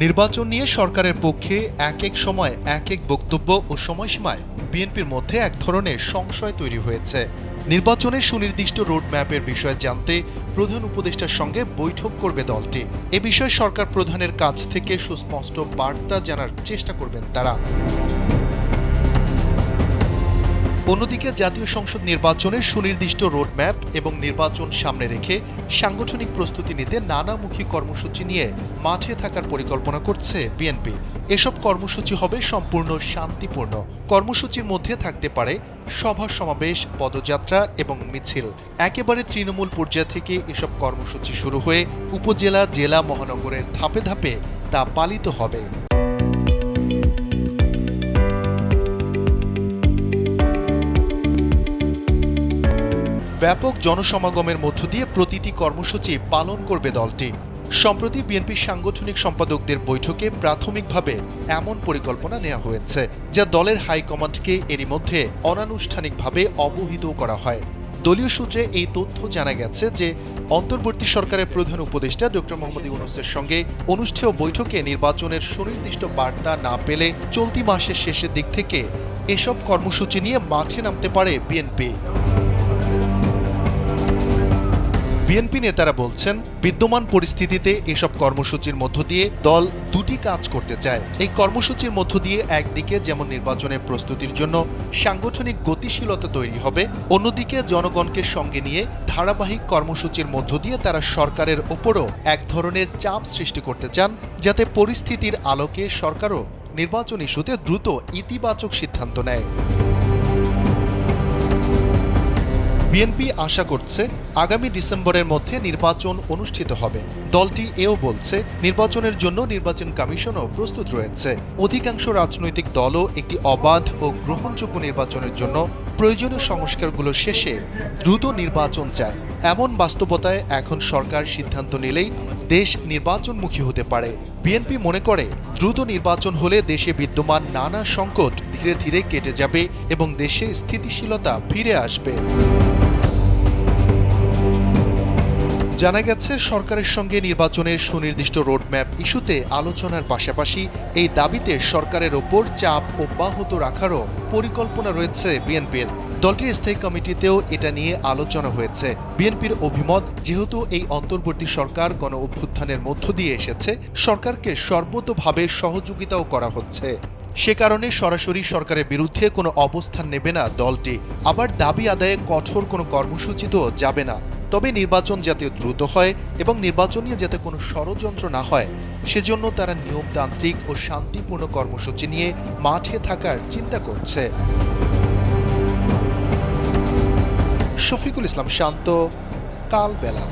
নির্বাচন নিয়ে সরকারের পক্ষে এক এক সময় এক এক বক্তব্য ও সময়সীমায় বিএনপির মধ্যে এক ধরনের সংশয় তৈরি হয়েছে। নির্বাচনের সুনির্দিষ্ট রোডম্যাপের বিষয়ে জানতে প্রধান উপদেষ্টার সঙ্গে বৈঠক করবে দলটি। এ বিষয়ে সরকার প্রধানের কাছ থেকে সুস্পষ্ট বার্তা জানার চেষ্টা করবেন তারা। অন্যদিকে জাতীয় সংসদ নির্বাচনের সুনির্দিষ্ট রোডম্যাপ এবং নির্বাচন সামনে রেখে সাংগঠনিক প্রস্তুতি নিতে নানামুখী কর্মসূচি নিয়ে মাঠে থাকার পরিকল্পনা করছে বিএনপি। এসব কর্মসূচি হবে সম্পূর্ণ শান্তিপূর্ণ। কর্মসূচির মধ্যে থাকতে পারে সভা সমাবেশ, পদযাত্রা এবং মিছিল। একেবারে তৃণমূল পর্যায় থেকে এসব কর্মসূচি শুরু হয়ে উপজেলা, জেলা, মহানগরের ধাপে ধাপে তা পালিত হবে। ব্যাপক জনসমাগমের মধ্য দিয়ে প্রতিটি কর্মসূচি পালন করবে দলটি। সম্প্রতি বিএনপির সাংগঠনিক সম্পাদকদের বৈঠকে প্রাথমিকভাবে এমন পরিকল্পনা নেওয়া হয়েছে, যা দলের হাইকমান্ডকে এরই মধ্যে অনানুষ্ঠানিকভাবে অবহিত করা হয়। দলীয় সূত্রে এই তথ্য জানা গেছে যে অন্তর্বর্তী সরকারের প্রধান উপদেষ্টা ডক্টর মোহাম্মদ ইউনূসের সঙ্গে অনুষ্ঠেয় বৈঠকে নির্বাচনের সুনির্দিষ্ট বার্তা না পেলে চলতি মাসের শেষের দিক থেকে এসব কর্মসূচি নিয়ে মাঠে নামতে পারে বিএনপি। বিএনপি নেতারা বলছেন, বিদ্যমান পরিস্থিতিতে এসব কর্মসূচির মধ্য দিয়ে দল দুটি কাজ করতে চায়। এই কর্মসূচির মধ্য দিয়ে একদিকে যেমন নির্বাচনের প্রস্তুতির জন্য সাংগঠনিক গতিশীলতা তৈরি হবে, অন্যদিকে জনগণকে সঙ্গে নিয়ে ধারাবাহিক কর্মসূচির মধ্য দিয়ে তারা সরকারের ওপরও এক ধরনের চাপ সৃষ্টি করতে চান, যাতে পরিস্থিতির আলোকে সরকারও নির্বাচন ইস্যুতে দ্রুত ইতিবাচক সিদ্ধান্ত নেয়। বিএনপি আশা করছে আগামী ডিসেম্বরের মধ্যে নির্বাচন অনুষ্ঠিত হবে। দলটি এও বলছে, নির্বাচনের জন্য নির্বাচন কমিশনও প্রস্তুত রয়েছে। অধিকাংশ রাজনৈতিক দলও একটি অবাধ ও গ্রহণযোগ্য নির্বাচনের জন্য প্রয়োজনীয় সংস্কারগুলো শেষে দ্রুত নির্বাচন চায়। এমন বাস্তবতায় এখন সরকার সিদ্ধান্ত নিলেই দেশ নির্বাচনমুখী হতে পারে। বিএনপি মনে করে, দ্রুত নির্বাচন হলে দেশে বিদ্যমান নানা সংকট ধীরে ধীরে কেটে যাবে এবং দেশে স্থিতিশীলতা ফিরে আসবে। জানা গেছে, সরকারের সঙ্গে নির্বাচনের সুনির্দিষ্ট রোডম্যাপ ইস্যুতে আলোচনার পাশাপাশি এই দাবিতে সরকারের ওপর চাপ অব্যাহত রাখারও পরিকল্পনা রয়েছে বিএনপির। দলটির স্থায়ী কমিটিতেও এটা নিয়ে আলোচনা হয়েছে। বিএনপির অভিমত, যেহেতু এই অন্তর্বর্তী সরকার গণ অভ্যুত্থানের মধ্য দিয়ে এসেছে, সরকারকে সর্বতোভাবে সহযোগিতাও করা হচ্ছে। সে কারণে সরাসরি সরকারের বিরুদ্ধে কোনো অবস্থান নেবে না দলটি। আবার দাবি আদায়ে কঠোর কোনো কর্মসূচি তো যাবে না। তবে নির্বাচন যাতে দ্রুত হয় এবং নির্বাচন নিয়ে যাতে কোনো ষড়যন্ত্র না হয়, সেজন্য তারা নিয়মতান্ত্রিক ও শান্তিপূর্ণ কর্মসূচি নিয়ে মাঠে থাকার চিন্তা করছে। শফিকুল ইসলাম শান্ত, কালবেলা।